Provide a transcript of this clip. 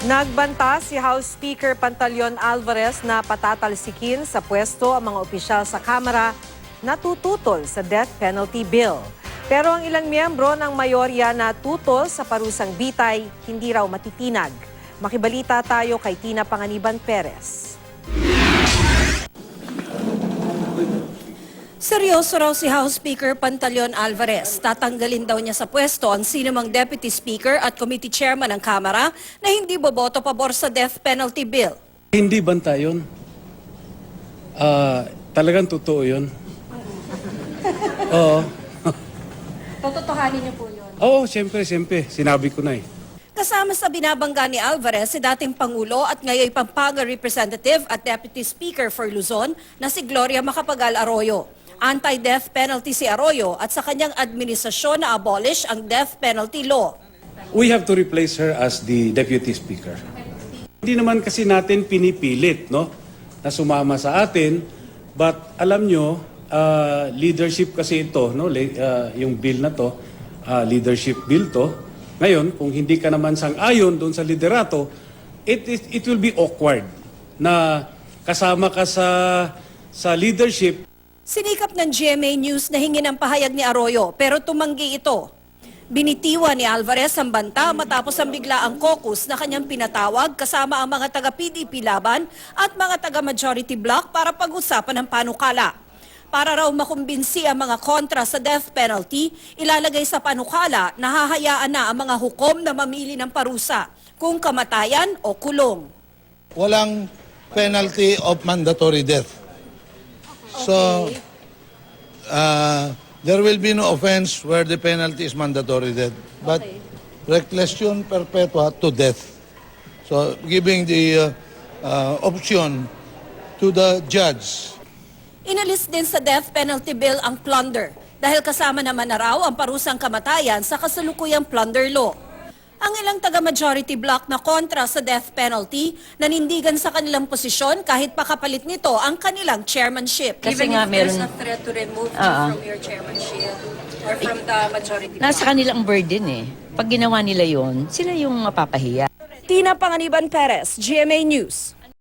Nagbanta si House Speaker Pantaleon Alvarez na patatalsikin sa pwesto ang mga opisyal sa Kamara na tututol sa death penalty bill. Pero ang ilang miyembro ng mayorya na tutol sa parusang bitay hindi raw matitinag. Makibalita tayo kay Tina Panganiban Perez. Seryoso raw si House Speaker Pantaleon Alvarez. Tatanggalin daw niya sa pwesto ang sinumang Deputy Speaker at Committee Chairman ng Kamara na hindi boboto pabor sa death penalty bill. Hindi banta yun. Talagang totoo yun. Oo. Tototohanin niyo po yun. Oo, siyempre. Sinabi ko na eh. Kasama sa binabangga ni Alvarez si dating Pangulo at ngayon Pampanga Representative at Deputy Speaker for Luzon na si Gloria Macapagal Arroyo. Anti-death penalty si Arroyo at sa kanyang administrasyon na abolish ang death penalty law. We have to replace her as the Deputy Speaker. Hindi naman kasi natin pinipilit, no, na sumama sa atin. But alam nyo, leadership kasi ito, no, yung bill na to, leadership bill to. Ngayon, kung hindi ka naman sang-ayon doon sa liderato, it will be awkward na kasama ka sa leadership. Sinikap ng GMA News na hingin ang pahayag ni Arroyo pero tumanggi ito. Binitiwan ni Alvarez ang banta matapos ang biglaang caucus na kanyang pinatawag kasama ang mga taga-PDP Laban at mga taga-Majority Bloc para pag-usapan ng panukala. Para raw makumbinsi ang mga kontra sa death penalty, ilalagay sa panukala na hahayaan na ang mga hukom na mamili ng parusa, kung kamatayan o kulong. Walang penalty of mandatory death. So, there will be no offense where the penalty is mandatory death. But reclusion perpetua to death. So, giving the option to the judge. Inalis din sa death penalty bill ang plunder dahil kasama naman na raw ang parusang kamatayan sa kasalukuyang plunder law. Ang ilang taga-majority bloc na kontra sa death penalty nanindigan sa kanilang posisyon kahit pakapalit nito ang kanilang chairmanship. Kasi Even nga if there's meron- a threat to remove you from your chairmanship or from the majority bloc. Nasa kanilang burden eh. Pag ginawa nila yon, sila yung mapapahiya. Tina Panganiban Perez, GMA News.